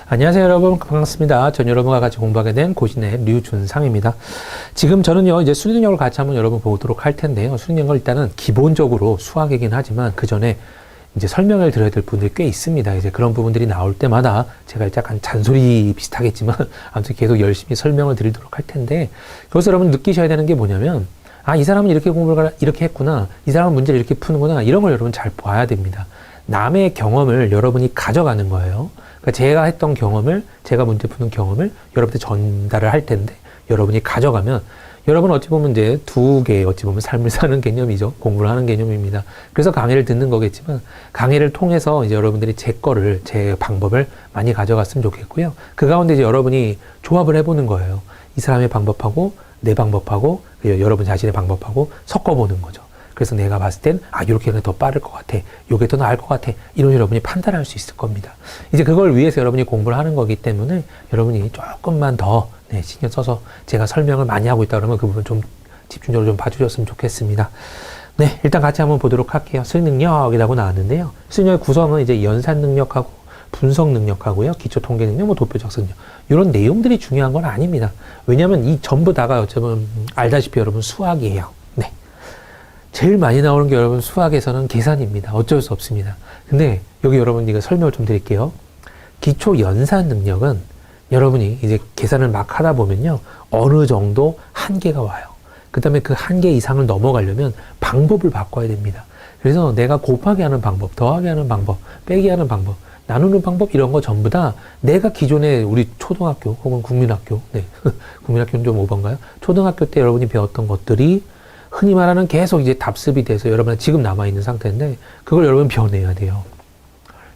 안녕하세요 여러분, 반갑습니다. 전 여러분과 같이 공부하게 된 고신의 류준상입니다. 지금 저는요 이제 수능력을 같이 한번 여러분 보도록 할 텐데요. 수능력을 일단은 기본적으로 수학이긴 하지만 그 전에 이제 설명을 드려야 될 분들이 꽤 있습니다. 이제 그런 부분들이 나올 때마다 제가 약간 잔소리 비슷하겠지만 아무튼 계속 열심히 설명을 드리도록 할 텐데, 여기서 여러분 느끼셔야 되는 게 뭐냐면, 이 사람은 이렇게 공부를 이렇게 했구나, 이 사람은 문제를 이렇게 푸는구나, 이런 걸 여러분 잘 봐야 됩니다. 남의 경험을 여러분이 가져가는 거예요. 그러니까 제가 했던 경험을, 제가 문제 푸는 경험을 여러분한테 전달을 할 텐데, 여러분이 가져가면 여러분 어찌 보면 이제 두 개의 어찌 보면 삶을 사는 개념이죠. 공부를 하는 개념입니다. 그래서 강의를 듣는 거겠지만, 강의를 통해서 이제 여러분들이 제 방법을 많이 가져갔으면 좋겠고요. 그 가운데 이제 여러분이 조합을 해보는 거예요. 이 사람의 방법하고 내 방법하고 여러분 자신의 방법하고 섞어보는 거죠. 그래서 내가 봤을 땐 이렇게 하는 게 더 빠를 것 같아, 요게 더 나을 것 같아, 이런 여러분이 판단할 수 있을 겁니다. 이제 그걸 위해서 여러분이 공부를 하는 거기 때문에 여러분이 조금만 더 신경 써서 제가 설명을 많이 하고 있다 그러면 그 부분 좀 집중적으로 좀 봐주셨으면 좋겠습니다. 네, 일단 같이 한번 보도록 할게요. 수능력이라고 나왔는데요. 수능력의 구성은 이제 연산 능력하고 분석 능력하고요, 기초 통계 능력, 도표 작성 능력, 이런 내용들이 중요한 건 아닙니다. 왜냐하면 이 전부 다가 어쩌면 알다시피 여러분 수학이에요. 네. 제일 많이 나오는 게 여러분 수학에서는 계산입니다. 어쩔 수 없습니다. 근데 여기 여러분 이거 설명을 좀 드릴게요. 기초 연산 능력은 여러분이 이제 계산을 막 하다 보면요, 어느 정도 한계가 와요. 그 다음에 그 한계 이상을 넘어가려면 방법을 바꿔야 됩니다. 그래서 내가 곱하기 하는 방법, 더하기 하는 방법, 빼기 하는 방법, 나누는 방법, 이런 거 전부 다 내가 기존에 우리 초등학교 혹은 국민학교, 국민학교는 좀 오버인가요? 초등학교 때 여러분이 배웠던 것들이 흔히 말하는 계속 이제 답습이 돼서 여러분은 지금 남아있는 상태인데, 그걸 여러분 변해야 돼요.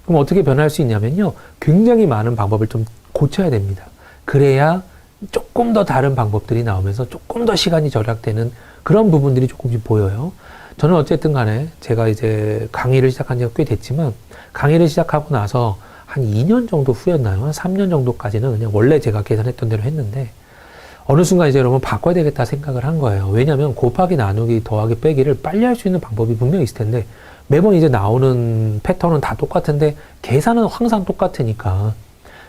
그럼 어떻게 변할 수 있냐면요, 굉장히 많은 방법을 좀 고쳐야 됩니다. 그래야 조금 더 다른 방법들이 나오면서 조금 더 시간이 절약되는 그런 부분들이 조금씩 보여요. 저는 어쨌든 간에 제가 이제 강의를 시작한 지가 꽤 됐지만, 강의를 시작하고 나서 한 2년 정도 후였나요? 한 3년 정도까지는 그냥 원래 제가 계산했던 대로 했는데, 어느 순간 이제 여러분 바꿔야 되겠다 생각을 한 거예요. 왜냐하면 곱하기, 나누기, 더하기, 빼기를 빨리 할 수 있는 방법이 분명히 있을 텐데, 매번 이제 나오는 패턴은 다 똑같은데 계산은 항상 똑같으니까.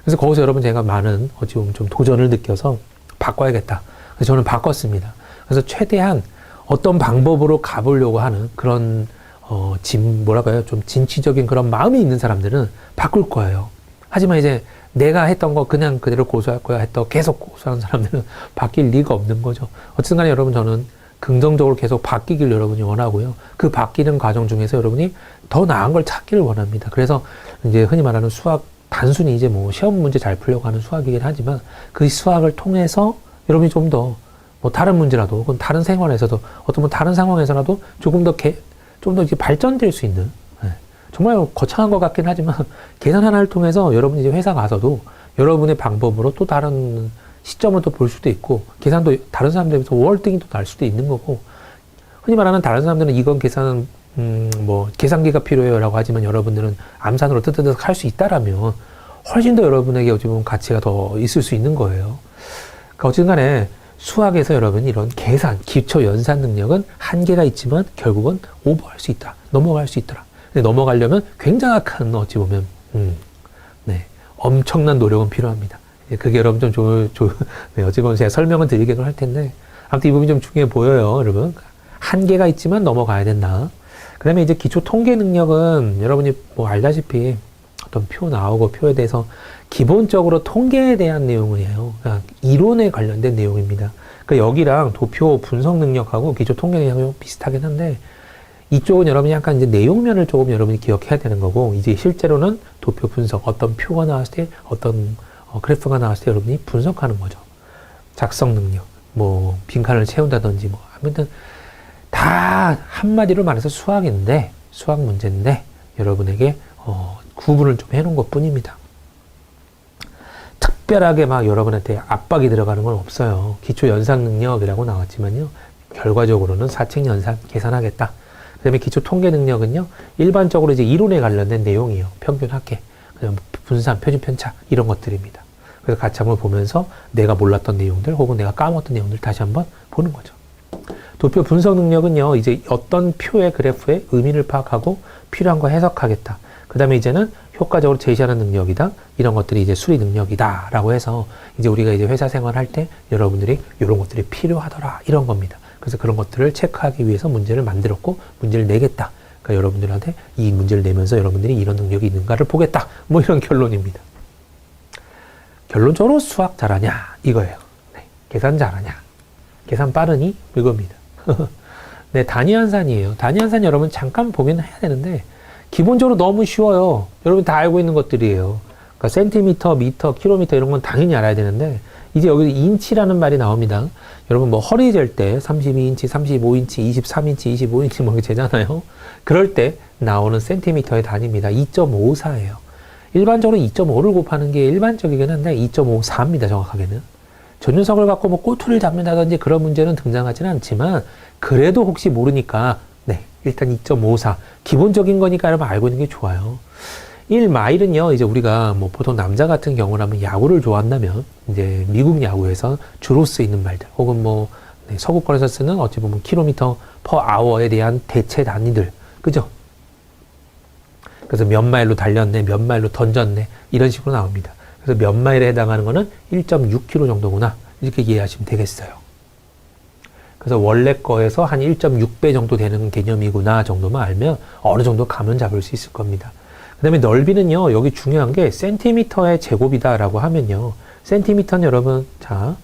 그래서 거기서 여러분 제가 많은 어찌 보면 좀 도전을 느껴서 바꿔야겠다. 그래서 저는 바꿨습니다. 그래서 최대한 어떤 방법으로 가보려고 하는 그런 좀 진취적인 그런 마음이 있는 사람들은 바꿀 거예요. 하지만 이제 내가 했던 거 그냥 그대로 고수할 거야 했던 계속 고수하는 사람들은 바뀔 리가 없는 거죠. 어쨌든 간에 여러분, 저는 긍정적으로 계속 바뀌길 여러분이 원하고요. 그 바뀌는 과정 중에서 여러분이 더 나은 걸 찾기를 원합니다. 그래서 이제 흔히 말하는 수학, 단순히 이제 뭐 시험 문제 잘 풀려고 하는 수학이긴 하지만, 그 수학을 통해서 여러분이 좀 더 다른 문제라도 혹은 다른 생활에서도 어떤 다른 상황에서라도 조금 더 이제 발전될 수 있는, 정말 거창한 것 같긴 하지만 계산 하나를 통해서 여러분이 이제 회사 가서도 여러분의 방법으로 또 다른 시점을 또 볼 수도 있고, 계산도 다른 사람들에 비해서 월등히 또 날 수도 있는 거고, 흔히 말하는 다른 사람들은 이건 계산은 계산기가 필요해요 라고 하지만, 여러분들은 암산으로 뜨뜨득 할 수 있다라면 훨씬 더 여러분에게 어찌 보면 가치가 더 있을 수 있는 거예요. 그러니까 어쨌든 간에 수학에서 여러분 이런 계산, 기초 연산 능력은 한계가 있지만 결국은 오버할 수 있다, 넘어갈 수 있더라. 근데 넘어가려면 굉장한 어찌 보면 엄청난 노력은 필요합니다. 그게 여러분 좀 어찌 보면 제가 설명을 드리기도 할 텐데, 아무튼 이 부분이 좀 중요해 보여요, 여러분. 한계가 있지만 넘어가야 된다. 그 다음에 이제 기초 통계 능력은 여러분이 알다시피 어떤 표 나오고 표에 대해서 기본적으로 통계에 대한 내용이에요. 그러니까 이론에 관련된 내용입니다. 그러니까 여기랑 도표 분석 능력하고 기초 통계 능력이 비슷하긴 한데, 이쪽은 여러분이 약간 이제 내용면을 조금 여러분이 기억해야 되는 거고, 이제 실제로는 도표 분석, 어떤 표가 나왔을 때, 어떤 그래프가 나왔을 때 여러분이 분석하는 거죠. 작성 능력, 빈칸을 채운다든지, 아무튼 다 한마디로 말해서 수학 문제인데, 여러분에게 구분을 좀 해놓은 것 뿐입니다. 특별하게 여러분한테 압박이 들어가는 건 없어요. 기초 연산 능력이라고 나왔지만요, 결과적으로는 사칙 연산 계산하겠다. 그 다음에 기초 통계 능력은요, 일반적으로 이제 이론에 관련된 내용이에요. 평균 합계, 그다음 분산, 표준 편차, 이런 것들입니다. 그래서 같이 한번 보면서 내가 몰랐던 내용들 혹은 내가 까먹었던 내용들 다시 한번 보는 거죠. 도표 분석 능력은요, 이제 어떤 표의 그래프의 의미를 파악하고 필요한 거 해석하겠다. 그 다음에 이제는 효과적으로 제시하는 능력이다. 이런 것들이 이제 수리 능력이다. 라고 해서 이제 우리가 이제 회사 생활할 때 여러분들이 이런 것들이 필요하더라. 이런 겁니다. 그래서 그런 것들을 체크하기 위해서 문제를 만들었고 문제를 내겠다. 그러니까 여러분들한테 이 문제를 내면서 여러분들이 이런 능력이 있는가를 보겠다. 뭐 이런 결론입니다. 결론적으로 수학 잘하냐 이거예요. 네. 계산 잘하냐, 계산 빠르니 이겁니다. 네, 단위환산이에요. 단위환산 여러분 잠깐 보긴 해야 되는데 기본적으로 너무 쉬워요. 여러분 다 알고 있는 것들이에요. 그러니까 센티미터, 미터, 킬로미터 이런 건 당연히 알아야 되는데 이제 여기 인치라는 말이 나옵니다. 여러분 뭐 허리 잴 때 32인치, 35인치, 23인치, 25인치 뭐 이렇게 재잖아요. 그럴 때 나오는 센티미터의 단위입니다. 2.54예요. 일반적으로 2.5를 곱하는 게 일반적이긴 한데 2.54입니다. 정확하게는. 전유석을 갖고 뭐 꼬투리를 잡는다든지 그런 문제는 등장하지는 않지만 그래도 혹시 모르니까 네, 일단 2.54 기본적인 거니까 여러분 알고 있는 게 좋아요. 1마일은요, 이제 우리가 뭐 보통 남자 같은 경우라면 야구를 좋아한다면 이제 미국 야구에서 주로 쓰이는 말들 혹은 뭐 네, 서구권에서 쓰는 어찌 보면 킬로미터 퍼 아워에 대한 대체 단위들, 그죠? 그래서 몇 마일로 달렸네, 몇 마일로 던졌네 이런 식으로 나옵니다. 그래서 몇 마일에 해당하는 거는 1.6km 정도구나 이렇게 이해하시면 되겠어요. 그래서 원래 거에서 한 1.6배 정도 되는 개념이구나 정도만 알면 어느 정도 감은 잡을 수 있을 겁니다. 그 다음에 넓이는요, 여기 중요한 게 센티미터의 제곱이다라고 하면요, 센티미터는 여러분, 자,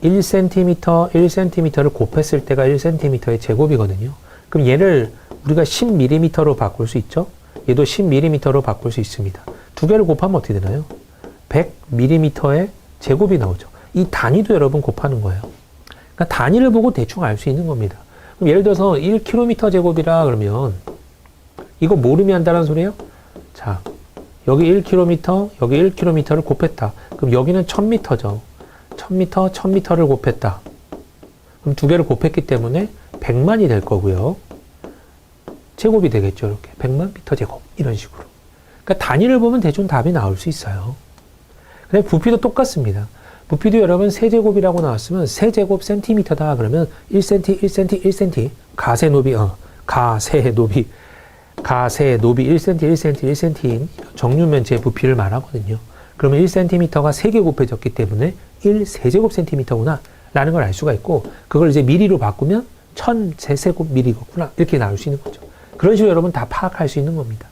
1cm, 1cm를 곱했을 때가 1cm의 제곱이거든요. 그럼 얘를 우리가 10mm로 바꿀 수 있죠? 얘도 10mm로 바꿀 수 있습니다. 두 개를 곱하면 어떻게 되나요? 100mm의 제곱이 나오죠. 이 단위도 여러분 곱하는 거예요. 그러니까 단위를 보고 대충 알 수 있는 겁니다. 그럼 예를 들어서 1km 제곱이라 그러면 이거 모르면 한다는 소리예요? 자, 여기 1km, 여기 1km를 곱했다. 그럼 여기는 1000m죠. 1000m, 1000m를 곱했다. 그럼 두 개를 곱했기 때문에 100만이 될 거고요. 제곱이 되겠죠. 이렇게 100만 미터 제곱 이런 식으로. 그러니까 단위를 보면 대충 답이 나올 수 있어요. 근데 부피도 똑같습니다. 부피도 여러분 세제곱이라고 나왔으면 세제곱 센티미터다 그러면 1cm, 1cm, 1cm 가세 높이, 가세 높이 1cm, 1cm, 1cm인 정육면체의 부피를 말하거든요. 그러면 1cm가 3개 곱해졌기 때문에 1세제곱센티미터구나 라는 걸 알 수가 있고, 그걸 이제 미리로 바꾸면 1000제곱미리구나 이렇게 나올 수 있는 거죠. 그런 식으로 여러분 다 파악할 수 있는 겁니다.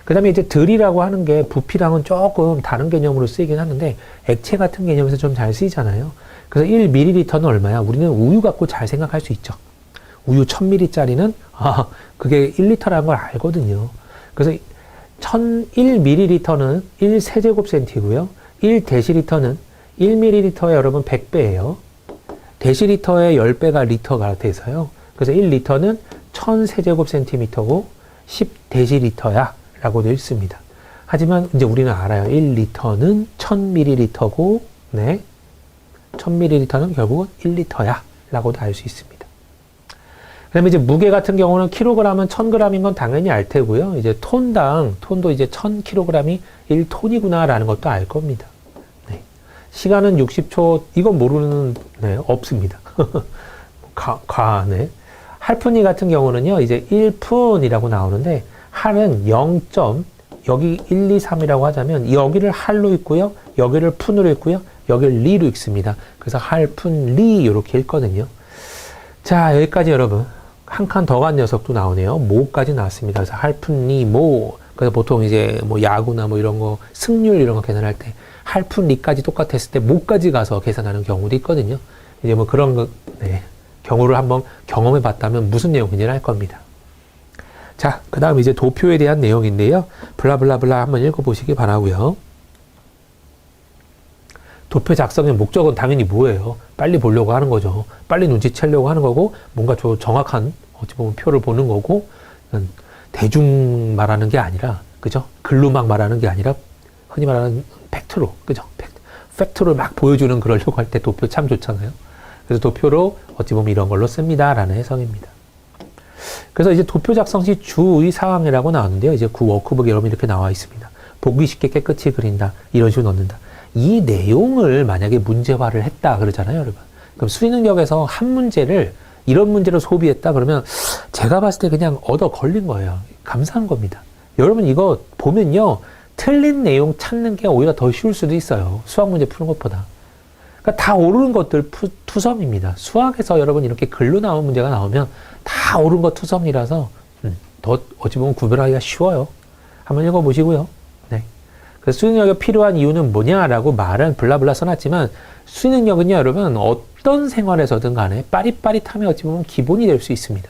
그 다음에 이제 들이라고 하는 게 부피랑은 조금 다른 개념으로 쓰이긴 하는데 액체 같은 개념에서 좀 잘 쓰이잖아요. 그래서 1ml는 얼마야? 우리는 우유 갖고 잘 생각할 수 있죠. 우유 1000ml짜리는 그게 1리터라는 걸 알거든요. 그래서 1ml는 1세제곱센티고요. 1데시리터는 1ml의 여러분 100배예요. 데시리터의 10배가 리터가 돼서요. 그래서 1리터는 1000세제곱센티미터고 10데시리터야 라고 되어 있습니다. 하지만 이제 우리는 알아요. 1리터는 1000ml고 네, 1000ml는 결국은 1리터야 라고도 알 수 있습니다. 그 다음에 이제 무게 같은 경우는 킬로그램은 1000g인 건 당연히 알 테고요. 이제 톤도 이제 1000kg이 1톤이구나 라는 것도 알 겁니다. 네. 시간은 60초, 이건 모르는, 네, 없습니다. 네. 할푼이 같은 경우는요, 이제 1푼이라고 나오는데, 할은 0. 여기 1, 2, 3이라고 하자면, 여기를 할로 읽고요, 여기를 푼으로 읽고요, 여기를 리로 읽습니다. 그래서 할푼, 리, 이렇게 읽거든요. 자, 여기까지 여러분. 한 칸 더 간 녀석도 나오네요. 모까지 나왔습니다. 그래서 할푼리, 모. 그래서 보통 이제 뭐 야구나 뭐 이런 거, 승률 이런 거 계산할 때, 할푼리까지 똑같았을 때 모까지 가서 계산하는 경우도 있거든요. 이제 뭐 그런 거, 네. 경우를 한번 경험해 봤다면 무슨 내용인지를 알 겁니다. 자, 그 다음 이제 도표에 대한 내용인데요. 블라블라블라 한번 읽어보시기 바라고요. 도표 작성의 목적은 당연히 뭐예요? 빨리 보려고 하는 거죠. 빨리 눈치채려고 하는 거고, 뭔가 정확한, 어찌 보면 표를 보는 거고, 대중 말하는 게 아니라, 그죠? 글로 막 말하는 게 아니라, 흔히 말하는 팩트로, 그죠? 팩트를 막 보여주는 그러려고 할 때 도표 참 좋잖아요. 그래서 도표로 어찌 보면 이런 걸로 씁니다. 라는 해석입니다. 그래서 이제 도표 작성 시 주의 사항이라고 나오는데요. 이제 그 워크북에 여러분 이렇게 나와 있습니다. 보기 쉽게 깨끗이 그린다. 이런 식으로 넣는다. 이 내용을 만약에 문제화를 했다 그러잖아요, 여러분. 그럼 수리능력에서 한 문제를 이런 문제로 소비했다 그러면 제가 봤을 때 그냥 얻어 걸린 거예요. 감사한 겁니다. 여러분 이거 보면요, 틀린 내용 찾는 게 오히려 더 쉬울 수도 있어요. 수학 문제 푸는 것보다. 그러니까 다 옳은 것들 투성입니다. 수학에서 여러분 이렇게 글로 나온 문제가 나오면 다 옳은 것 투성이라서 더 어찌 보면 구별하기가 쉬워요. 한번 읽어보시고요. 네. 그래서 수능력이 필요한 이유는 뭐냐라고 말은 블라블라 써놨지만 수능력은요, 여러분 어떤 생활에서든 간에 빠릿빠릿함이 어찌 보면 기본이 될 수 있습니다.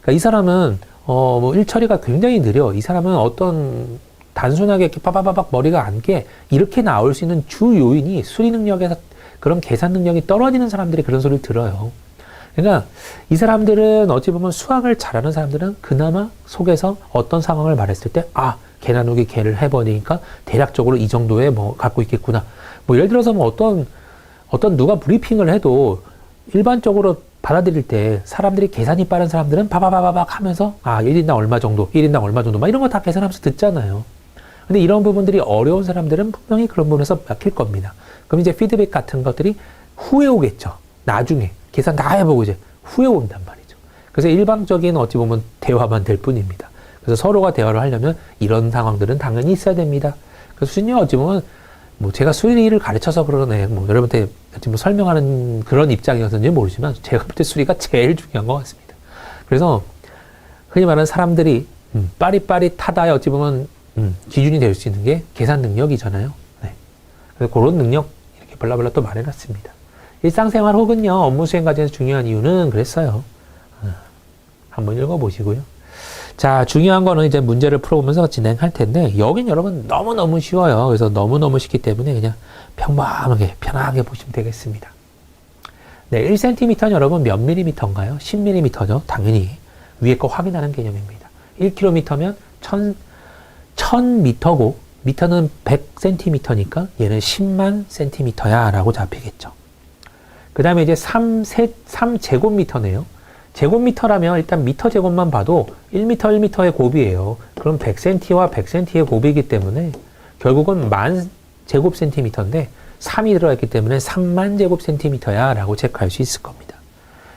그러니까 이 사람은 뭐 일처리가 굉장히 느려. 이 사람은 어떤 단순하게 이렇게 빠바바박 머리가 안 게 이렇게 나올 수 있는 주 요인이 수리 능력에서 그런 계산 능력이 떨어지는 사람들이 그런 소리를 들어요. 그러니까 이 사람들은 어찌 보면 수학을 잘하는 사람들은 그나마 속에서 어떤 상황을 말했을 때 개 나누기 개를 해버리니까 대략적으로 이 정도의 뭐 갖고 있겠구나. 뭐 예를 들어서 뭐 어떤 누가 브리핑을 해도 일반적으로 받아들일 때 사람들이 계산이 빠른 사람들은 바바바바박 하면서 1인당 얼마 정도, 1인당 얼마 정도 막 이런 거 다 계산하면서 듣잖아요. 근데 이런 부분들이 어려운 사람들은 분명히 그런 부분에서 막힐 겁니다. 그럼 이제 피드백 같은 것들이 후에 오겠죠. 나중에 계산 다 해보고 이제 후에 온단 말이죠. 그래서 일방적인 어찌 보면 대화만 될 뿐입니다. 그래서 서로가 대화를 하려면 이런 상황들은 당연히 있어야 됩니다. 그래서 수준이 어찌 보면 뭐 제가 수리를 가르쳐서 그러네, 뭐 여러분한테 뭐 설명하는 그런 입장이었는지 모르지만 제가 볼 때 수리가 제일 중요한 것 같습니다. 그래서 흔히 말하는 사람들이 빠릿빠릿하다에 어찌 보면 기준이 될 수 있는 게 계산 능력이잖아요. 네. 그래서 그런 능력 이렇게 블라블라 또 말해놨습니다. 일상생활 혹은요 업무 수행 과정에서 중요한 이유는 그랬어요. 한번 읽어보시고요. 자, 중요한 거는 이제 문제를 풀어보면서 진행할 텐데 여긴 여러분 너무너무 쉬워요. 그래서 너무너무 쉽기 때문에 그냥 평범하게 편하게 보시면 되겠습니다. 네, 1cm는 여러분 몇 밀리미터인가요? 10mm죠. 당연히 위에 거 확인하는 개념입니다. 1km면 1000m고 미터는 100cm니까 얘는 10만 cm야 라고 잡히겠죠. 그 다음에 이제 3제곱미터네요. 제곱미터라면 일단 미터 제곱만 봐도 1m, 1m의 곱이에요. 그럼 100cm와 100cm의 곱이기 때문에 결국은 10,000 제곱센티미터인데 3이 들어있기 때문에 3만 제곱센티미터야 라고 체크할 수 있을 겁니다.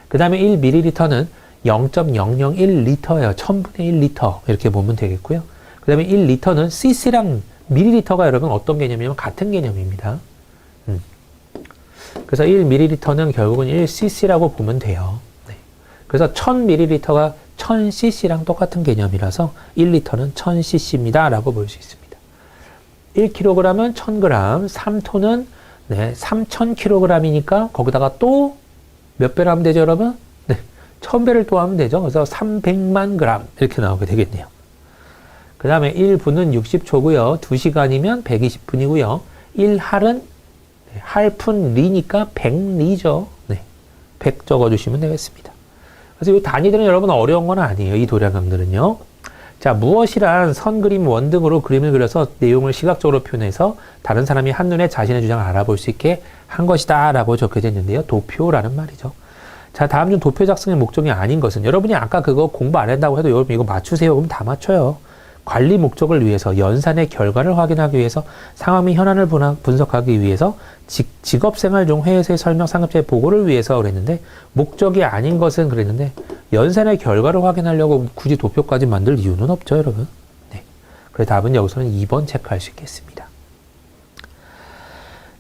그 다음에 1ml는 0.001리터예요. 1000분의 1리터 이렇게 보면 되겠고요. 그 다음에 1리터는 cc랑 밀리리터가 여러분 어떤 개념이냐면 같은 개념입니다. 그래서 1ml는 결국은 1cc라고 보면 돼요. 네. 그래서 1000ml가 1000cc랑 똑같은 개념이라서 1리터는 1000cc입니다 라고 볼 수 있습니다. 1kg은 1000g, 3톤은 3000kg이니까 거기다가 또 몇 배로 하면 되죠, 여러분? 네, 1000배를 또 하면 되죠. 그래서 300만 g 이렇게 나오게 되겠네요. 그 다음에 1분은 60초고요. 2시간이면 120분이고요. 1할은 할푼 리니까 100리죠. 네, 100 적어주시면 되겠습니다. 그래서 이 단위들은 여러분 어려운 건 아니에요. 이 도량강들은요. 자, 무엇이란 선 그림 원등으로 그림을 그려서 내용을 시각적으로 표현해서 다른 사람이 한눈에 자신의 주장을 알아볼 수 있게 한 것이다 라고 적혀져 있는데요. 도표라는 말이죠. 자, 다음 중 도표 작성의 목적이 아닌 것은 여러분이 아까 그거 공부 안 한다고 해도 여러분 이거 맞추세요. 그럼 다 맞춰요. 관리 목적을 위해서 연산의 결과를 확인하기 위해서 상황 및 현안을 분석하기 위해서 직업생활 중 회사의 설명 상급자의 보고를 위해서 그랬는데 목적이 아닌 것은 그랬는데 연산의 결과를 확인하려고 굳이 도표까지 만들 이유는 없죠, 여러분. 네. 그래서 답은 여기서는 2번 체크할 수 있겠습니다.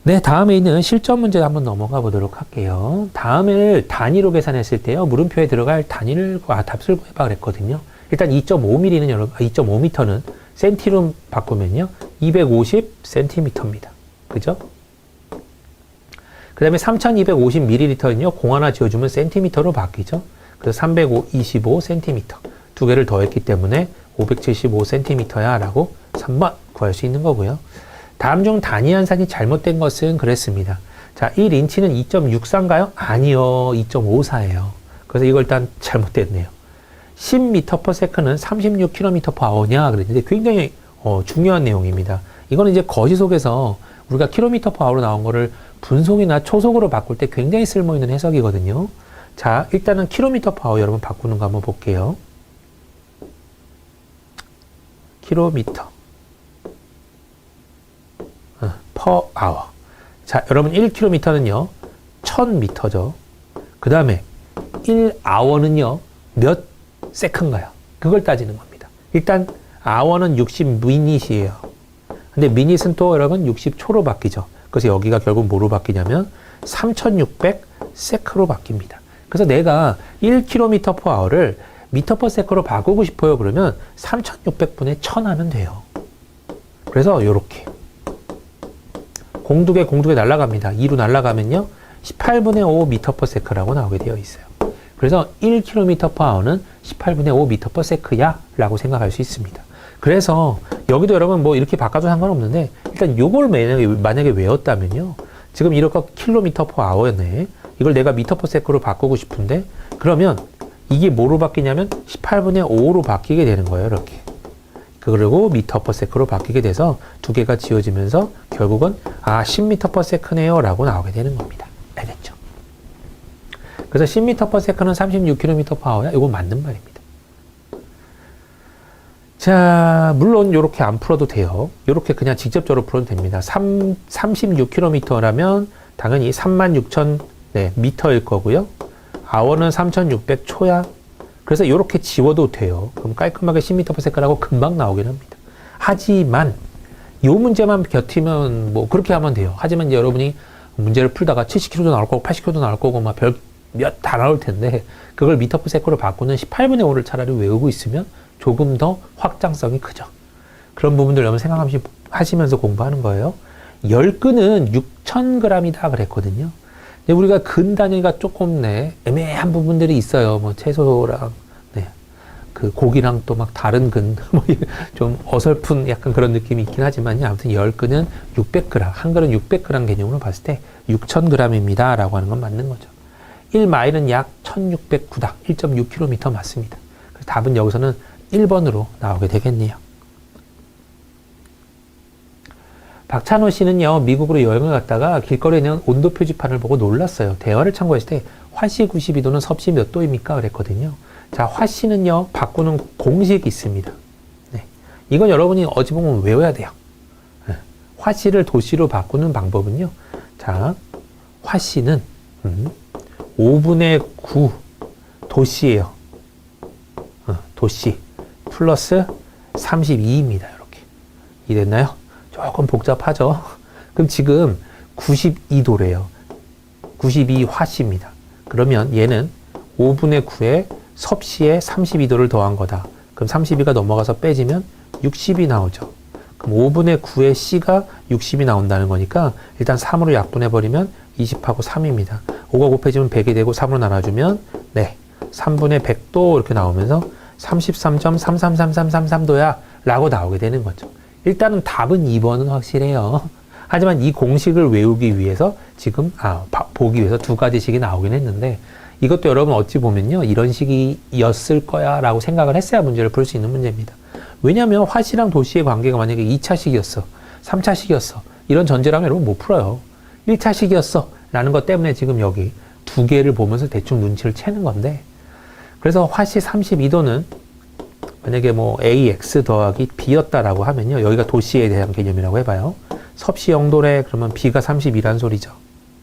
네, 다음에 있는 실전 문제 한번 넘어가 보도록 할게요. 다음을 단위로 계산했을 때요, 물음표에 들어갈 단위를 답수를 구해봐 그랬거든요. 일단 2.5mm는 여러분, 2.5m는 센티로 바꾸면요, 250cm입니다. 그죠? 그 다음에 3250ml는요, 공 하나 지어주면 센티미터로 바뀌죠. 그래서 325cm. 두 개를 더했기 때문에 575cm야 라고 3번 구할 수 있는 거고요. 다음 중 단위 한산이 잘못된 것은 그랬습니다. 자, 1인치는 2.64인가요? 아니요. 2.54예요. 그래서 이걸 일단 잘못됐네요. 10m/s는 36km/h냐 그랬는데 굉장히 중요한 내용입니다. 이거는 이제 거시속에서 우리가 km/h로 나온 거를 분속이나 초속으로 바꿀 때 굉장히 쓸모있는 해석이거든요. 자, 일단은 km/h 여러분 바꾸는 거 한번 볼게요. km/h. 자, 여러분 1km는요 1000m죠. 그 다음에 1h는요 몇 세컨가요? 그걸 따지는 겁니다. 일단 h는 60미닛이에요. 근데 미닛은 또 여러분 60초로 바뀌죠. 그래서 여기가 결국 뭐로 바뀌냐면 3600 세크로 바뀝니다. 그래서 내가 1km/h를 m/s로 바꾸고 싶어요. 그러면 3600분의 1000 하면 돼요. 그래서 요렇게 공두개 날아갑니다. 2로 날아가면요 18분의 5 m/s라고 나오게 되어 있어요. 그래서 1km/h는 18분의 5 m/s야 라고 생각할 수 있습니다. 그래서 여기도 여러분 뭐 이렇게 바꿔도 상관없는데 일단 요걸 만약에 외웠다면요 지금 이렇게 km/h였네. 이걸 내가 m/s로 바꾸고 싶은데 그러면 이게 뭐로 바뀌냐면 18분의 5로 바뀌게 되는 거예요. 이렇게. 그리고 m/s로 바뀌게 돼서 두 개가 지워지면서 결국은 10m/s네요 라고 나오게 되는 겁니다. 알겠죠? 그래서 10m/s는 36km/h야. 이거 맞는 말입니다. 자, 물론 이렇게 안 풀어도 돼요. 이렇게 그냥 직접적으로 풀어도 됩니다. 36km라면 당연히 36,000 미터일 거고요. hour는 3,600초야. 그래서 이렇게 지워도 돼요. 그럼 깔끔하게 10m/s라고 금방 나오긴 합니다. 하지만 이 문제만 곁이면 뭐 그렇게 하면 돼요. 하지만 이제 여러분이 문제를 풀다가 70km도 나올 거고 80km도 나올 거고 막 별 몇 다 나올 텐데 그걸 m/s로 바꾸는 18분의 5를 차라리 외우고 있으면 조금 더 확장성이 크죠. 그런 부분들 여러분 생각하시면서 공부하는 거예요. 열근은 6,000g이다 그랬거든요. 근데 우리가 근 단위가 조금 애매한 부분들이 있어요. 뭐 채소랑 그 고기랑 또 막 다른 근 좀 어설픈 약간 그런 느낌이 있긴 하지만 아무튼 열근은 600g, 한 근은 600g 개념으로 봤을 때 6,000g입니다 라고 하는 건 맞는 거죠. 1마일은 약 1,609다. 1.6km 맞습니다. 그래서 답은 여기서는 1번으로 나오게 되겠네요. 박찬호 씨는요, 미국으로 여행을 갔다가 길거리에 있는 온도 표지판을 보고 놀랐어요. 대화를 참고했을 때 화씨 92도는 섭씨 몇 도입니까? 그랬거든요. 자, 화씨는요, 바꾸는 공식이 있습니다. 네. 이건 여러분이 어찌 보면 외워야 돼요. 네. 화씨를 도씨로 바꾸는 방법은요. 자, 화씨는 5분의 9 도씨예요. 도씨 플러스 32입니다. 이렇게. 이해됐나요? 조금 복잡하죠? 그럼 지금 92도래요. 92화씨입니다. 그러면 얘는 5분의 9에 섭씨에 32도를 더한 거다. 그럼 32가 넘어가서 빼지면 60이 나오죠. 그럼 5분의 9에 C가 60이 나온다는 거니까 일단 3으로 약분해버리면 20하고 3입니다. 5가 곱해지면 100이 되고 3으로 나눠주면 3분의 100도 이렇게 나오면서 33.333333도야 라고 나오게 되는 거죠. 일단은 답은 2번은 확실해요. 하지만 이 공식을 외우기 위해서 지금 보기 위해서 두 가지씩이 나오긴 했는데 이것도 여러분 어찌 보면요 이런 식이었을 거야 라고 생각을 했어야 문제를 풀 수 있는 문제입니다. 왜냐하면 화씨랑 도씨의 관계가 만약에 2차식이었어 3차식이었어 이런 전제라면 여러분 못 풀어요. 1차식이었어 라는 것 때문에 지금 여기 두 개를 보면서 대충 눈치를 채는 건데 그래서 화씨 32도는 만약에 뭐 AX 더하기 B였다라고 하면요. 여기가 도씨에 대한 개념이라고 해봐요. 섭씨 0도래 그러면 B가 32란 소리죠.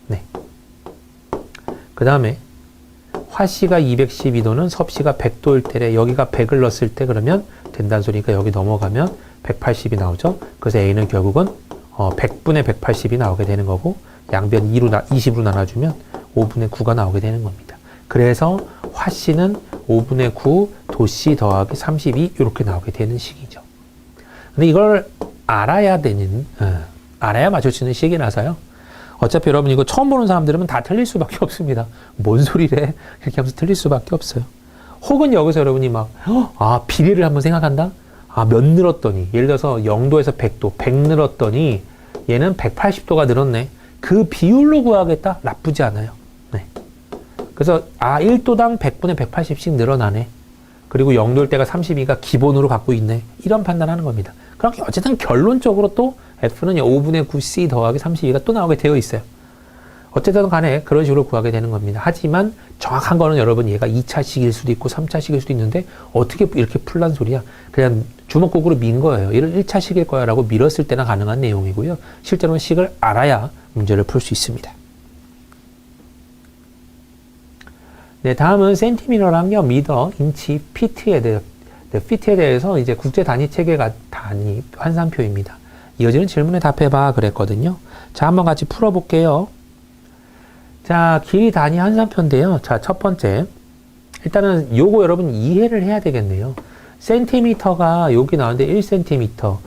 네. 그 다음에 화씨가 212도는 섭씨가 100도일 때래 여기가 100을 넣었을 때 그러면 된다는 소리니까 여기 넘어가면 180이 나오죠. 그래서 A는 결국은 100분의 180이 나오게 되는 거고 양변 20으로 나눠주면 5분의 9가 나오게 되는 겁니다. 그래서 화씨는 5분의 9 도씨 더하기 32 이렇게 나오게 되는 식이죠. 근데 이걸 알아야 맞출 수 있는 식이라서요. 어차피 여러분 이거 처음 보는 사람들은 다 틀릴 수밖에 없습니다. 뭔 소리래? 이렇게 하면서 틀릴 수밖에 없어요. 혹은 여기서 여러분이 비례를 한번 생각한다? 몇 늘었더니 예를 들어서 0도에서 100도 100 늘었더니 얘는 180도가 늘었네. 그 비율로 구하겠다? 나쁘지 않아요. 네. 그래서 1도당 100분의 180씩 늘어나네. 그리고 0도일 때가 32가 기본으로 갖고 있네. 이런 판단하는 겁니다. 그렇게 어쨌든 결론적으로 또 F는 5분의 9C 더하기 32가 또 나오게 되어 있어요. 어쨌든 간에 그런 식으로 구하게 되는 겁니다. 하지만 정확한 거는 여러분 얘가 2차식일 수도 있고 3차식일 수도 있는데 어떻게 이렇게 풀란 소리야. 그냥 주먹구구로 민 거예요. 이런 1차식일 거야 라고 밀었을 때나 가능한 내용이고요. 실제로는 식을 알아야 문제를 풀 수 있습니다. 네, 다음은 센티미터랑요, 미터, 인치, 피트에 대해서 이제 국제 단위 체계가 단위 환산표입니다. 이어지는 질문에 답해봐 그랬거든요. 자, 한번 같이 풀어볼게요. 자, 길이 단위 한산표인데요. 자, 첫 번째. 일단은 요거 여러분 이해를 해야 되겠네요. 센티미터가 여기 나오는데 1cm,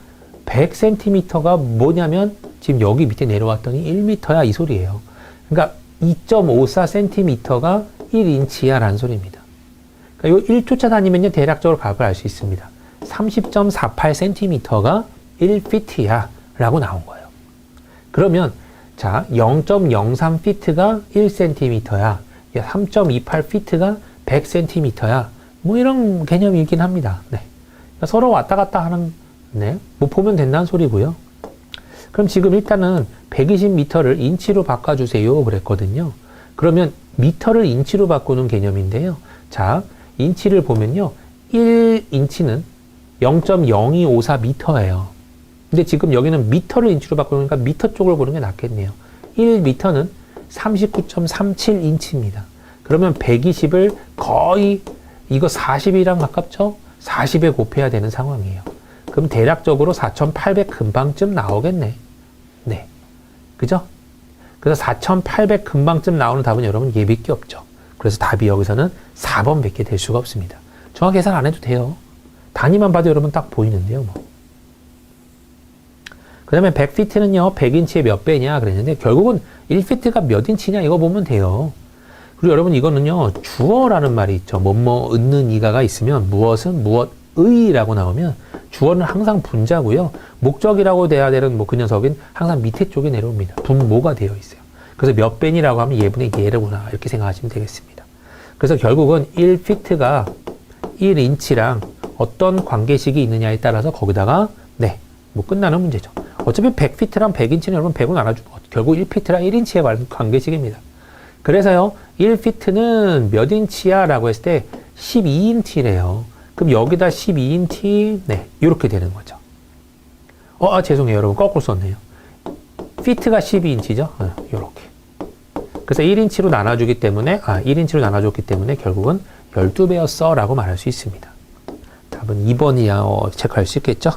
100cm가 뭐냐면 지금 여기 밑에 내려왔더니 1m야 이 소리예요. 그러니까 2.54cm가 1인치야 라는 소리입니다. 그러니까 요 1초차 다니면요 대략적으로 값을 알 수 있습니다. 30.48cm가 1fit야 라고 나온 거예요. 그러면 자 0.03fit가 1cm야, 3.28fit가 100cm야. 뭐 이런 개념이긴 합니다. 네. 그러니까 서로 왔다 갔다 하는, 네. 뭐 보면 된다는 소리고요. 그럼 지금 일단은 120m를 인치로 바꿔주세요. 그랬거든요. 그러면 미터를 인치로 바꾸는 개념인데요. 자, 인치를 보면요. 1인치는 0.0254m예요. 근데 지금 여기는 미터를 인치로 바꾸니까 미터 쪽을 보는 게 낫겠네요. 1미터는 39.37인치입니다. 그러면 120을 거의 이거 40이랑 가깝죠? 40에 곱해야 되는 상황이에요. 그럼 대략적으로 4,800 금방쯤 나오겠네. 네. 그죠? 그래서 4,800 금방쯤 나오는 답은 여러분 예밖에 없죠. 그래서 답이 여기서는 4번 밖에 될 수가 없습니다. 정확히 계산 안 해도 돼요. 단위만 봐도 여러분 딱 보이는데요. 뭐. 그 다음에 100피트는요, 100인치의 몇 배냐 그랬는데 결국은 1피트가 몇 인치냐 이거 보면 돼요. 그리고 여러분 이거는요, 주어라는 말이 있죠. 뭐뭐 얻는 이가가 있으면 무엇은 무엇의라고 나오면 주어는 항상 분자고요. 목적이라고 돼야 되는 뭐 그 녀석은 항상 밑에 쪽에 내려옵니다. 분모가 되어 있어요. 그래서 몇 배니라고 하면 예분의 예라구나 이렇게 생각하시면 되겠습니다. 그래서 결국은 1피트가 1인치랑 어떤 관계식이 있느냐에 따라서 거기다가 네, 뭐 끝나는 문제죠. 어차피 100피트랑 100인치는 여러분 100은 나눠주고 결국 1피트랑 1인치의 관계식입니다. 그래서요, 1피트는 몇 인치야? 라고 했을 때 12인치래요. 그럼 여기다 12인치, 네, 이렇게 되는 거죠. 죄송해요. 여러분, 거꾸로 썼네요. 피트가 12인치죠? 이렇게. 그래서 1인치로 나눠주기 때문에, 1인치로 나눠줬기 때문에 결국은 12배였어. 라고 말할 수 있습니다. 답은 2번이야. 체크할 수 있겠죠?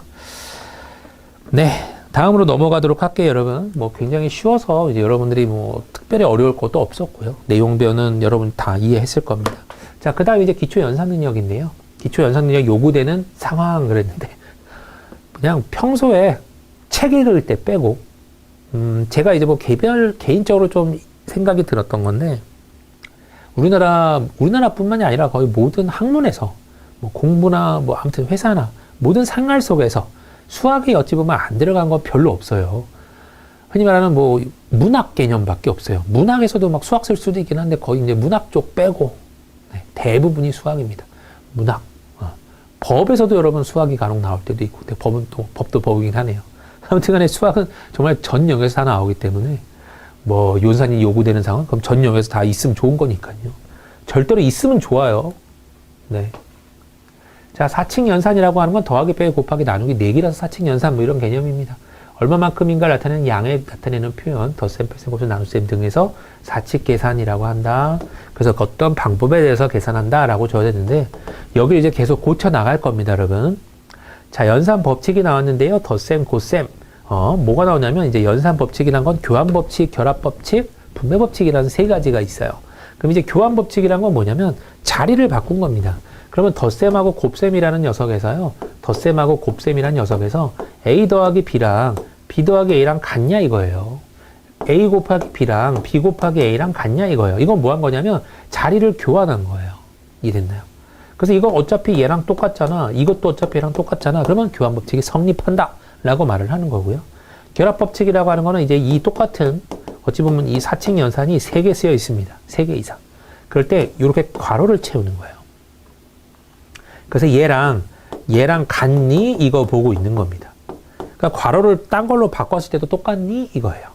네. 다음으로 넘어가도록 할게요, 여러분. 뭐 굉장히 쉬워서 이제 여러분들이 뭐 특별히 어려울 것도 없었고요. 내용변은 여러분 다 이해했을 겁니다. 자, 그 다음에 이제 기초 연산 능력인데요. 기초 연산 능력 요구되는 상황 그랬는데, 그냥 뿐소에 책 읽을 때 빼고, 제가 이제 뭐 개인적으로 좀 생각이 들었던 건데, 우리나라뿐만이 아니라 거의 모든 학문에서, 뭐 공부나 뭐 아무튼 회사나 모든 생활 속에서 수학이 어찌 보면 안 들어간 건 별로 없어요. 흔히 말하는 뭐 문학 개념밖에 없어요. 문학에서도 막 수학 쓸 수도 있긴 한데 거의 이제 문학 쪽 빼고 네, 대부분이 수학입니다. 문학. 법에서도 여러분 수학이 간혹 나올 때도 있고, 근데 법도 법이긴 하네요. 아무튼 간에 수학은 정말 전 영역에서 다 나오기 때문에 뭐 연산이 요구되는 상황, 그럼 전 영역에서 다 있으면 좋은 거니까요. 절대로 있으면 좋아요. 네. 자, 사칙 연산이라고 하는 건 더하기, 빼기, 곱하기, 나누기, 내기라서 사칙 연산 뭐 이런 개념입니다. 얼마만큼인가를 나타내는 양을 나타내는 표현, 덧셈, 뺄셈, 곱셈, 나눗셈 등에서 사칙 계산이라고 한다. 그래서 어떤 방법에 대해서 계산한다라고 줘야 되는데 여기 이제 계속 고쳐 나갈 겁니다, 여러분. 자, 연산 법칙이 나왔는데요. 덧셈, 곱셈. 뭐가 나오냐면 이제 연산 법칙이란 건 교환 법칙, 결합 법칙, 분배 법칙이라는 세 가지가 있어요. 그럼 이제 교환 법칙이란 건 뭐냐면 자리를 바꾼 겁니다. 그러면 덧셈하고 곱셈이라는 녀석에서요. 덧셈하고 곱셈이라는 녀석에서 A 더하기 B랑 B 더하기 A랑 같냐 이거예요. A 곱하기 B랑 B 곱하기 A랑 같냐 이거예요. 이건 뭐 한 거냐면 자리를 교환한 거예요. 이해됐나요? 그래서 이거 어차피 얘랑 똑같잖아. 이것도 어차피 얘랑 똑같잖아. 그러면 교환 법칙이 성립한다. 라고 말을 하는 거고요. 결합 법칙이라고 하는 거는 이제 이 똑같은 어찌 보면 이 사칙 연산이 3개 쓰여 있습니다. 3개 이상. 그럴 때 이렇게 괄호를 채우는 거예요. 그래서 얘랑 같니? 이거 보고 있는 겁니다. 그러니까 괄호를 딴 걸로 바꿨을 때도 똑같니? 이거예요.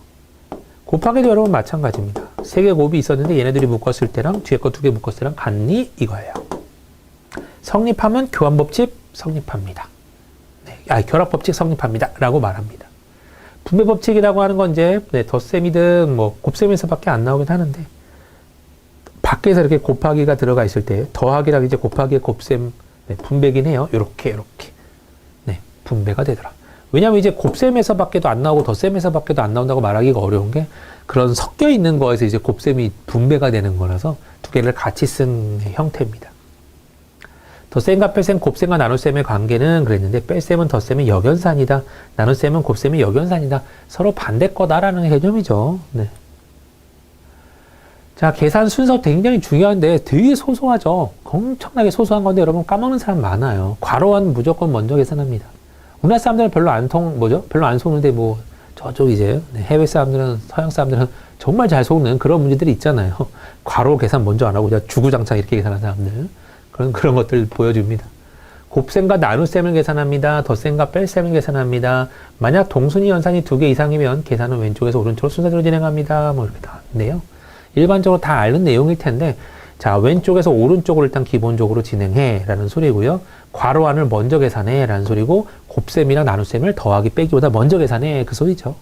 곱하기도 여러분 마찬가지입니다. 3개 곱이 있었는데 얘네들이 묶었을 때랑 뒤에 거 2개 묶었을 때랑 같니? 이거예요. 성립하면 교환법칙 성립합니다. 네, 결합법칙 성립합니다. 라고 말합니다. 분배법칙이라고 하는 건 이제 덧셈이든 뭐 곱셈에서밖에 안 나오긴 하는데 밖에서 이렇게 곱하기가 들어가 있을 때 더하기랑 이제 곱하기의 곱셈 분배긴 해요. 요렇게 네, 분배가 되더라. 왜냐하면 이제 곱셈에서밖에도 안 나오고 덧셈에서밖에도 안 나온다고 말하기가 어려운 게 그런 섞여 있는 거에서 이제 곱셈이 분배가 되는 거라서 두 개를 같이 쓴 형태입니다. 덧셈과 뺄셈, 곱셈과 나눗셈의 관계는 그랬는데 뺄셈은 덧셈의 역연산이다. 나눗셈은 곱셈의 역연산이다. 서로 반대 거다라는 개념이죠. 네. 자, 계산 순서 굉장히 중요한데 되게 소소하죠. 엄청나게 소소한 건데 여러분 까먹는 사람 많아요. 괄호한 무조건 먼저 계산합니다. 우리나라 사람들은 별로 별로 안 속는데 뭐 저쪽 이제 해외 사람들은 서양 사람들은 정말 잘 속는 그런 문제들이 있잖아요. 괄호 계산 먼저 안 하고 그냥 주구장창 이렇게 계산하는 사람들. 그런 것들 보여줍니다. 곱셈과 나눗셈을 계산합니다. 덧셈과 뺄셈을 계산합니다. 만약 동순위 연산이 2개 이상이면 계산은 왼쪽에서 오른쪽으로 순서대로 진행합니다. 뭐 이렇게 나왔는데요. 일반적으로 다 아는 내용일 텐데, 자, 왼쪽에서 오른쪽으로 일단 기본적으로 진행해 라는 소리고요. 괄호 안을 먼저 계산해 라는 소리고, 곱셈이랑 나눗셈을 더하기 빼기보다 먼저 계산해 그 소리죠.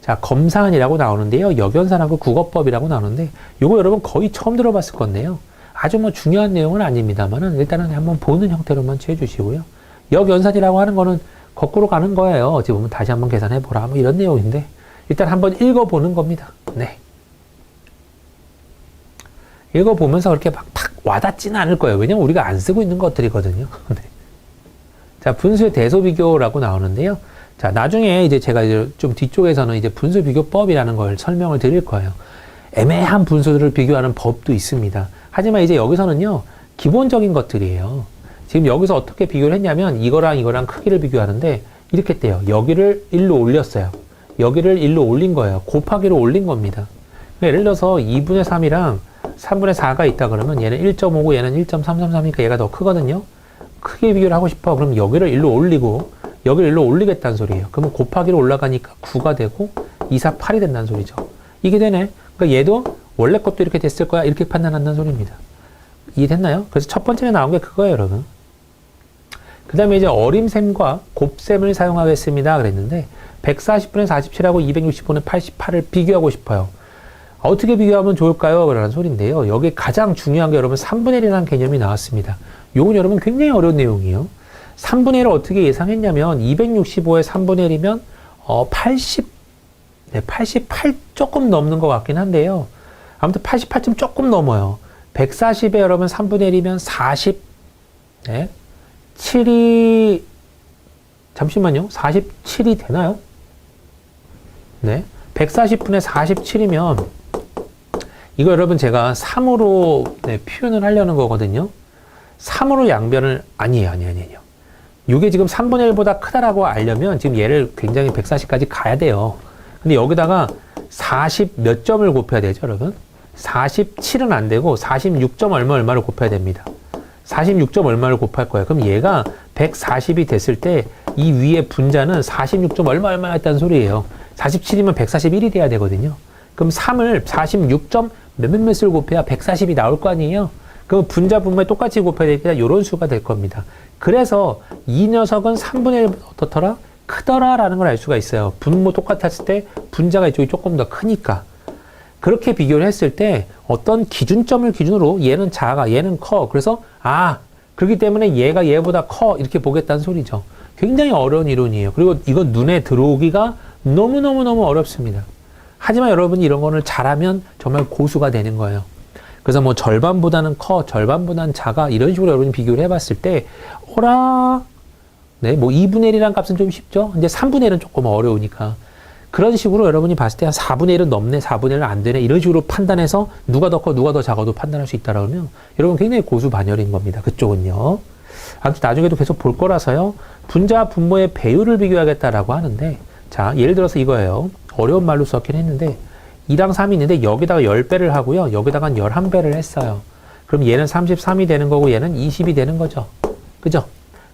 자, 검산이라고 나오는데요. 역연산하고 국어법이라고 나오는데, 요거 여러분 거의 처음 들어봤을 건데요. 아주 뭐 중요한 내용은 아닙니다만은 일단은 한번 보는 형태로만 취해주시고요. 역연산이라고 하는 거는 거꾸로 가는 거예요. 어찌 보면 다시 한번 계산해보라. 뭐 이런 내용인데, 일단 한번 읽어보는 겁니다. 네. 읽어보면서 그렇게 막 탁 와닿지는 않을 거예요. 왜냐면 우리가 안 쓰고 있는 것들이거든요. 네. 자, 분수의 대소 비교라고 나오는데요. 자, 나중에 이제 제가 이제 좀 뒤쪽에서는 이제 분수 비교법이라는 걸 설명을 드릴 거예요. 애매한 분수들을 비교하는 법도 있습니다. 하지만 이제 여기서는요, 기본적인 것들이에요. 지금 여기서 어떻게 비교를 했냐면, 이거랑 크기를 비교하는데, 이렇게 했대요. 여기를 1로 올렸어요. 여기를 1로 올린 거예요. 곱하기로 올린 겁니다. 예를 들어서 2분의 3이랑 3분의 4가 있다 그러면 얘는 1.5고 얘는 1.333이니까 얘가 더 크거든요. 크게 비교를 하고 싶어. 그럼 여기를 1로 올리고, 여기를 1로 올리겠다는 소리예요. 그러면 곱하기로 올라가니까 9가 되고, 2, 4, 8이 된다는 소리죠. 이게 되네. 그러니까 얘도 원래 것도 이렇게 됐을 거야. 이렇게 판단한다는 소리입니다. 이해됐나요? 그래서 첫 번째에 나온 게 그거예요, 여러분. 그 다음에 이제 어림셈과 곱셈을 사용하겠습니다. 그랬는데, 140분의 47하고 260분의 88을 비교하고 싶어요. 어떻게 비교하면 좋을까요? 라는 소리인데요. 여기 가장 중요한 게 여러분 3분의 1이라는 개념이 나왔습니다. 요건 여러분 굉장히 어려운 내용이에요. 3분의 1을 어떻게 예상했냐면 265의 3분의 1이면 88 조금 넘는 것 같긴 한데요. 아무튼 88점 조금 넘어요. 140에 여러분 3분의 1이면 40, 네. 7이, 잠시만요. 47이 되나요? 네. 140분의 47이면, 이거 여러분 제가 3으로 네, 표현을 하려는 거거든요. 3으로 양변을, 아니에요. 이게 지금 3분의 1보다 크다라고 알려면 지금 얘를 굉장히 140까지 가야 돼요. 근데 여기다가 40 몇 점을 곱해야 되죠, 여러분? 47은 안 되고 46점 얼마를 곱해야 됩니다. 46점 얼마를 곱할 거예요. 그럼 얘가 140이 됐을 때 이 위에 분자는 46점 얼마였다는 소리예요. 47이면 141이 돼야 되거든요. 그럼 3을 46점 몇몇을 곱해야 140이 나올 거 아니에요. 그럼 분자 분모에 똑같이 곱해야 되니까 이런 수가 될 겁니다. 그래서 이 녀석은 3분의 1 어떻더라? 크더라 라는 걸 알 수가 있어요. 분모 똑같았을 때 분자가 이쪽이 조금 더 크니까. 그렇게 비교를 했을 때 어떤 기준점을 기준으로 얘는 작아, 얘는 커. 그래서 그렇기 때문에 얘가 얘보다 커 이렇게 보겠다는 소리죠. 굉장히 어려운 이론이에요. 그리고 이건 눈에 들어오기가 너무너무 어렵습니다. 하지만 여러분이 이런 거를 잘하면 정말 고수가 되는 거예요. 그래서 뭐 절반보다는 커, 절반보다는 작아 이런 식으로 여러분이 비교를 해봤을 때 네, 뭐 2분의 1이란 값은 좀 쉽죠. 이제 3분의 1은 조금 어려우니까. 그런 식으로 여러분이 봤을 때 한 4분의 1은 넘네, 4분의 1은 안 되네. 이런 식으로 판단해서 누가 더 커, 누가 더 작아도 판단할 수 있다라고 하면 여러분 굉장히 고수반열인 겁니다. 그쪽은요. 아무튼 나중에도 계속 볼 거라서요. 분자, 분모의 배율을 비교하겠다라고 하는데 자, 예를 들어서 이거예요. 어려운 말로 썼긴 했는데 2랑 3이 있는데 여기다가 10배를 하고요. 여기다가 11배를 했어요. 그럼 얘는 33이 되는 거고 얘는 20이 되는 거죠. 그죠?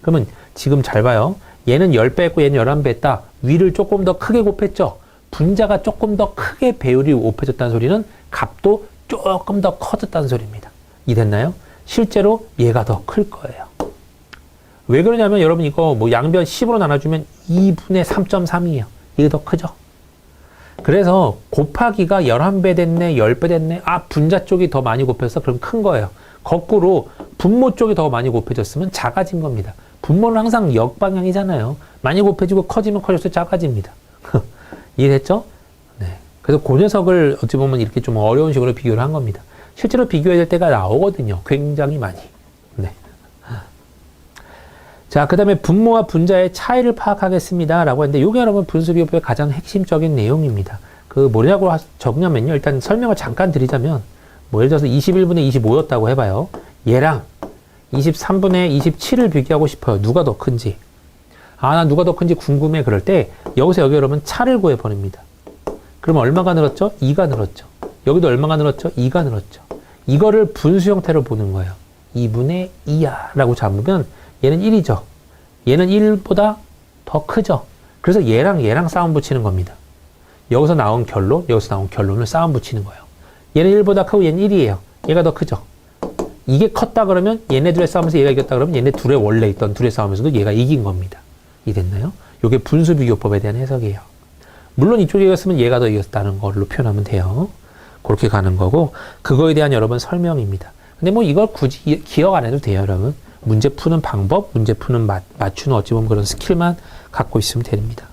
그러면 지금 잘 봐요. 얘는 10배 했고 얘는 11배 했다. 위를 조금 더 크게 곱했죠. 분자가 조금 더 크게 배율이 곱해졌다는 소리는 값도 조금 더 커졌다는 소리입니다. 이해됐나요? 실제로 얘가 더 클 거예요. 왜 그러냐면 여러분 이거 뭐 양변 10으로 나눠주면 2분의 3.3이에요. 이게 더 크죠? 그래서 곱하기가 11배 됐네, 10배 됐네. 분자 쪽이 더 많이 곱해서 그럼 큰 거예요. 거꾸로 분모 쪽이 더 많이 곱해졌으면 작아진 겁니다. 분모는 항상 역방향이잖아요. 많이 곱해지고 커지면 커질수록 작아집니다. 이해됐죠? 네. 그래서 그 녀석을 어찌 보면 이렇게 좀 어려운 식으로 비교를 한 겁니다. 실제로 비교해야 될 때가 나오거든요. 굉장히 많이. 네. 자, 그 다음에 분모와 분자의 차이를 파악하겠습니다. 라고 했는데, 요게 여러분 분수비교법의 가장 핵심적인 내용입니다. 그 뭐냐고 적냐면요. 일단 설명을 잠깐 드리자면, 뭐 예를 들어서 21분의 25였다고 해봐요. 얘랑 23분의 27을 비교하고 싶어요. 누가 더 큰지. 아, 나 누가 더 큰지 궁금해. 그럴 때, 여기서 여기 여러분 차를 구해버립니다. 그럼 얼마가 늘었죠? 2가 늘었죠. 여기도 얼마가 늘었죠? 2가 늘었죠. 이거를 분수 형태로 보는 거예요. 2분의 2야 라고 잡으면 얘는 1이죠. 얘는 1보다 더 크죠. 그래서 얘랑 싸움 붙이는 겁니다. 여기서 나온 결론, 여기서 나온 결론을 싸움 붙이는 거예요. 얘는 1보다 크고 얘는 1이에요. 얘가 더 크죠. 이게 컸다 그러면 얘네 둘의 싸움에서 얘가 이겼다 그러면 얘네 둘의 원래 있던 둘의 싸움에서도 얘가 이긴 겁니다. 이해됐나요? 이게 분수비교법에 대한 해석이에요. 물론 이쪽이 이겼으면 얘가 더 이겼다는 걸로 표현하면 돼요. 그렇게 가는 거고, 그거에 대한 여러분 설명입니다. 근데 뭐 이걸 굳이 기억 안 해도 돼요, 여러분. 문제 푸는 방법, 문제 푸는 맞추는 어찌 보면 그런 스킬만 갖고 있으면 됩니다.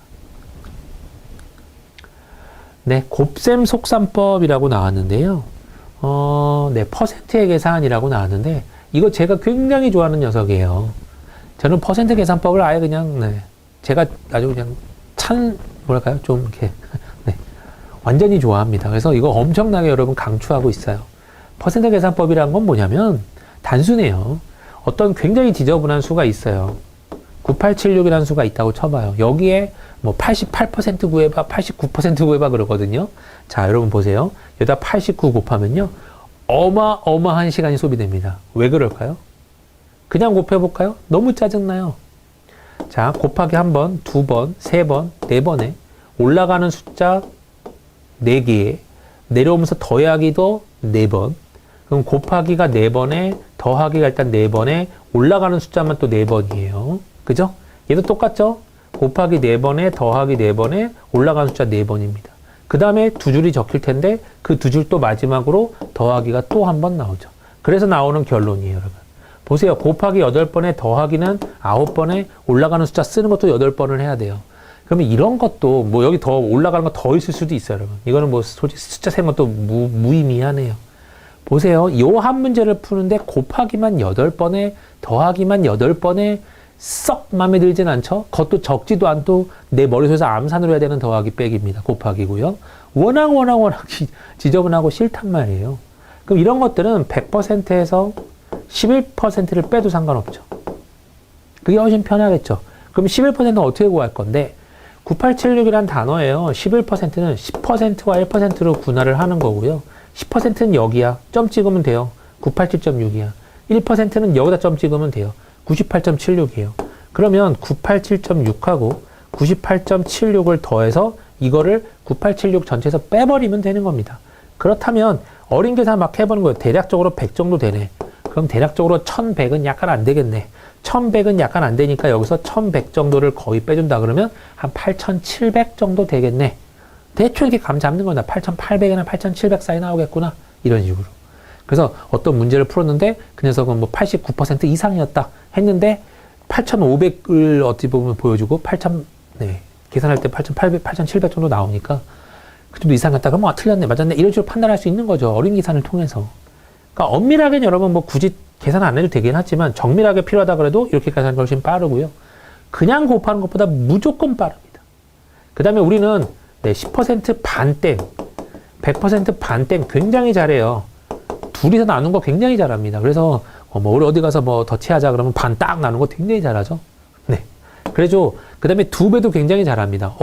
네, 곱셈 속셈법이라고 나왔는데요. 네, 퍼센트의 계산이라고 나왔는데, 이거 제가 굉장히 좋아하는 녀석이에요. 저는 퍼센트 계산법을 아예 그냥, 네, 제가 아주 그냥 뭐랄까요? 좀 이렇게, 네, 완전히 좋아합니다. 그래서 이거 엄청나게 여러분 강추하고 있어요. 퍼센트 계산법이란 건 뭐냐면, 단순해요. 어떤 굉장히 지저분한 수가 있어요. 9876이라는 수가 있다고 쳐봐요. 여기에 뭐 88% 구해봐, 89% 구해봐 그러거든요. 자, 여러분 보세요. 여기다 89 곱하면요. 어마어마한 시간이 소비됩니다. 왜 그럴까요? 그냥 곱해볼까요? 너무 짜증나요. 자, 곱하기 한 번, 두 번, 세 번, 네 번에 올라가는 숫자 4개에 내려오면서 더하기도 4번. 그럼 곱하기가 4번에 더하기가 일단 4번에 올라가는 숫자만 또 4번이에요. 그죠? 얘도 똑같죠? 곱하기 4번에 더하기 4번에 올라가는 숫자 4번입니다. 그 다음에 두 줄이 적힐 텐데 그 두 줄 또 마지막으로 더하기가 또 한 번 나오죠. 그래서 나오는 결론이에요, 여러분. 보세요. 곱하기 8번에 더하기는 9번에 올라가는 숫자 쓰는 것도 8번을 해야 돼요. 그러면 이런 것도 뭐 여기 더 올라가는 거 더 있을 수도 있어요, 여러분. 이거는 뭐 솔직히 숫자 세는 것도 무의미하네요. 보세요. 요 한 문제를 푸는데 곱하기만 8번에 더하기만 8번에 썩 마음에 들진 않죠? 그것도 적지도 않고 내 머릿속에서 암산으로 해야 되는 더하기 빼기입니다. 곱하기고요. 워낙 지저분하고 싫단 말이에요. 그럼 이런 것들은 100%에서 11%를 빼도 상관없죠. 그게 훨씬 편하겠죠. 그럼 11%는 어떻게 구할 건데 9876이란 단어예요. 11%는 10%와 1%로 분할을 하는 거고요. 10%는 여기야. 점 찍으면 돼요. 987.6이야. 1%는 여기다 점 찍으면 돼요. 98.76이에요. 그러면 987.6하고 98.76을 더해서 이거를 9876 전체에서 빼버리면 되는 겁니다. 그렇다면 어린 계산 막 해보는 거예요. 대략적으로 100 정도 되네. 그럼 대략적으로 1100은 약간 안 되겠네. 1100은 약간 안 되니까 여기서 1100 정도를 거의 빼준다 그러면 한 8700 정도 되겠네. 대충 이렇게 감 잡는 거다. 8800이나 8700 사이 나오겠구나. 이런 식으로. 그래서 어떤 문제를 풀었는데 그 녀석은 뭐 89% 이상이었다 했는데 8500을 어떻게 보면 보여주고 8000, 네. 계산할 때 8800, 8700 정도 나오니까 그 정도 이상이었다. 그럼 틀렸네, 맞았네. 이런 식으로 판단할 수 있는 거죠. 어린 계산을 통해서. 그러니까 엄밀하게는 여러분 뭐 굳이 계산 안 해도 되긴 하지만 정밀하게 필요하다 그래도 이렇게 계산하는 게 훨씬 빠르고요. 그냥 곱하는 것보다 무조건 빠릅니다. 그 다음에 우리는 네, 10% 반땡, 100% 반땡 굉장히 잘해요. 둘이서 나눈 거 굉장히 잘합니다. 그래서 뭐 우리 어디 가서 뭐 더치하자 그러면 반 딱 나눈 거 굉장히 잘하죠. 네. 그래서 그 다음에 2배도 굉장히 잘합니다.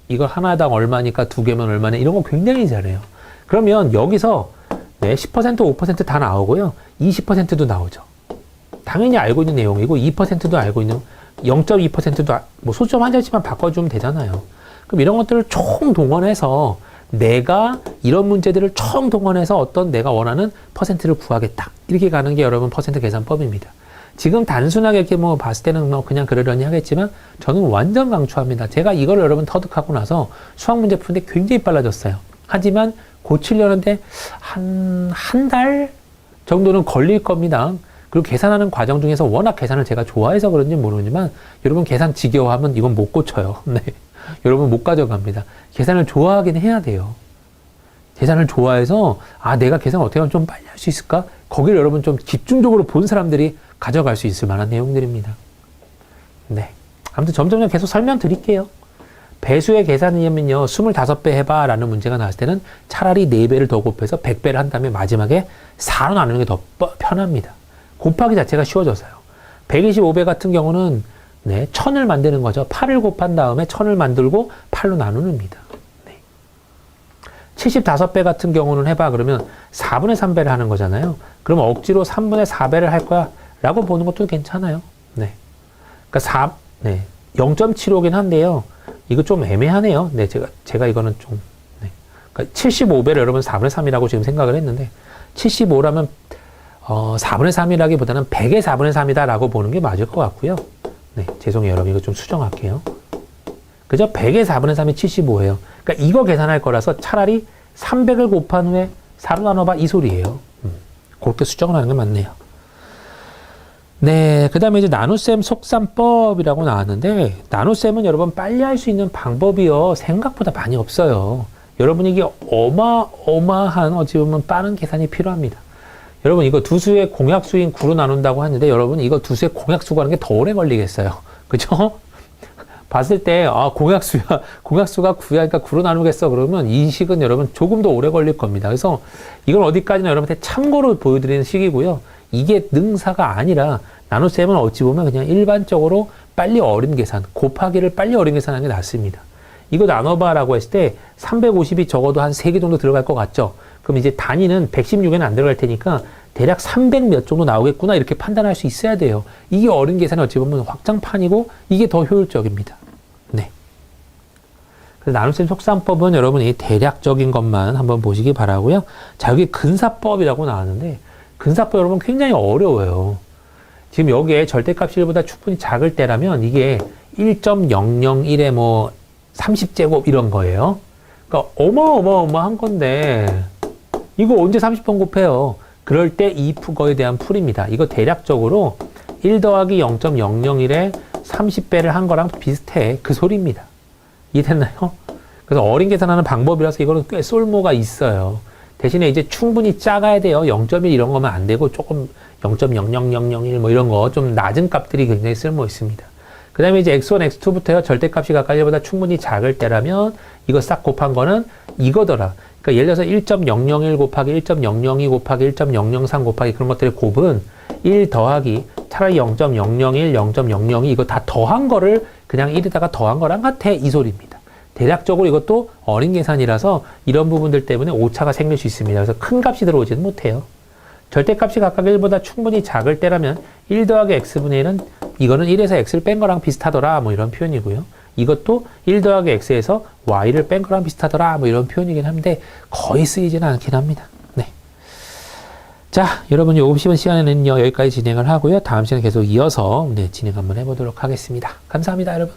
이거 하나당 얼마니까 2개면 얼마네 이런 거 굉장히 잘해요. 그러면 여기서 네, 10%, 5% 다 나오고요. 20%도 나오죠. 당연히 알고 있는 내용이고 2%도 알고 있는 0.2%도 뭐 소점 한 자릿수만 바꿔주면 되잖아요. 그럼 이런 것들을 총 동원해서 내가 이런 문제들을 총 동원해서 어떤 내가 원하는 퍼센트를 구하겠다. 이렇게 가는 게 여러분 퍼센트 계산법입니다. 지금 단순하게 이렇게 뭐 봤을 때는 뭐 그냥 그러려니 하겠지만 저는 완전 강추합니다. 제가 이걸 여러분 터득하고 나서 수학 문제 푸는데 굉장히 빨라졌어요. 하지만 고치려는데 한 달 정도는 걸릴 겁니다. 그리고 계산하는 과정 중에서 워낙 계산을 제가 좋아해서 그런지 모르지만 여러분 계산 지겨워하면 이건 못 고쳐요. 네. 여러분 못 가져갑니다. 계산을 좋아하긴 해야 돼요. 계산을 좋아해서 내가 계산 어떻게 하면 좀 빨리 할 수 있을까? 거기를 여러분 좀 집중적으로 본 사람들이 가져갈 수 있을 만한 내용들입니다. 네. 아무튼 점점 계속 설명드릴게요. 배수의 계산이면요, 25배 해봐 라는 문제가 나왔을 때는 차라리 4배를 더 곱해서 100배를 한 다음에 마지막에 4로 나누는 게 더 편합니다. 곱하기 자체가 쉬워져서요. 125배 같은 경우는 1000을 만드는 거죠. 8을 곱한 다음에 1000을 만들고 8로 나누는입니다. 75배 같은 경우는 해봐 그러면 4분의 3배를 하는 거잖아요. 그럼 억지로 3분의 4배를 할 거야 라고 보는 것도 괜찮아요. 네. 그러니까 0.75긴 한데요. 이거 좀 애매하네요. 네, 제가 이거는 좀, 그러니까 75배를 여러분 4분의 3이라고 지금 생각을 했는데, 75라면, 4분의 3이라기보다는 100의 4분의 3이다라고 보는 게 맞을 것 같고요. 네, 죄송해요. 여러분. 이거 좀 수정할게요. 그죠? 100의 4분의 3이 75예요. 그러니까 이거 계산할 거라서 차라리 300을 곱한 후에 4로 나눠봐 이 소리예요. 그렇게 수정을 하는 게 맞네요. 네, 그 다음에 이제 나눗셈 속셈법이라고 나왔는데, 나눗셈은 여러분 빨리 할 수 있는 방법이요, 생각보다 많이 없어요. 여러분 이게 어마어마한 어찌 보면 빠른 계산이 필요합니다. 여러분 이거 두 수의 공약수인 9로 나눈다고 하는데, 여러분 이거 두 수의 공약수가 하는 게 더 오래 걸리겠어요. 그죠? 봤을 때, 공약수가 9야, 그러니까 9로 나누겠어. 그러면 이 식은 여러분 조금 더 오래 걸릴 겁니다. 그래서 이건 어디까지나 여러분한테 참고로 보여드리는 식이고요. 이게 능사가 아니라 나눗셈은 어찌 보면 그냥 일반적으로 빨리 어림 계산, 곱하기를 빨리 어림 계산하는 게 낫습니다. 이거 나눠봐라고 했을 때 350이 적어도 한 3개 정도 들어갈 것 같죠? 그럼 이제 단위는 116에는 안 들어갈 테니까 대략 300 몇 정도 나오겠구나 이렇게 판단할 수 있어야 돼요. 이게 어림 계산이 어찌 보면 확장판이고 이게 더 효율적입니다. 네. 그래서 나눗셈 속셈법은 여러분이 대략적인 것만 한번 보시기 바라고요. 자, 여기 근사법이라고 나왔는데, 근사법 여러분 굉장히 어려워요. 지금 여기에 절대값이 1보다 충분히 작을 때라면 이게 1.001의 뭐 30제곱 이런 거예요. 그러니까 어마어마한 건데 이거 언제 30번 곱해요? 그럴 때 이 거에 대한 풀입니다. 이거 대략적으로 1 더하기 0.001에 30배를 한 거랑 비슷해. 그 소리입니다. 이해됐나요? 그래서 어린 계산하는 방법이라서 이거는 꽤 쏠모가 있어요. 대신에 이제 충분히 작아야 돼요. 0.1 이런 거면 안 되고 조금 0.00001 뭐 이런 거 좀 낮은 값들이 굉장히 쓸모 있습니다. 그 다음에 이제 x1, x2부터요. 절대값이 가까이 1보다 충분히 작을 때라면 이거 싹 곱한 거는 이거더라. 그러니까 예를 들어서 1.001 곱하기 1.002 곱하기 1.003 곱하기 그런 것들의 곱은 1 더하기 차라리 0.001, 0.002 이거 다 더한 거를 그냥 1에다가 더한 거랑 같아 이 소리입니다. 대략적으로 이것도 어린 계산이라서 이런 부분들 때문에 오차가 생길 수 있습니다. 그래서 큰 값이 들어오지는 못해요. 절대값이 각각 1보다 충분히 작을 때라면 1 더하기 x분의 1은 이거는 1에서 x를 뺀 거랑 비슷하더라 뭐 이런 표현이고요. 이것도 1 더하기 x에서 y를 뺀 거랑 비슷하더라 뭐 이런 표현이긴 한데 거의 쓰이지는 않긴 합니다. 네. 자, 여러분 요금 씹은 시간에는요 여기까지 진행을 하고요. 다음 시간에 계속 이어서 진행 한번 해보도록 하겠습니다. 감사합니다, 여러분.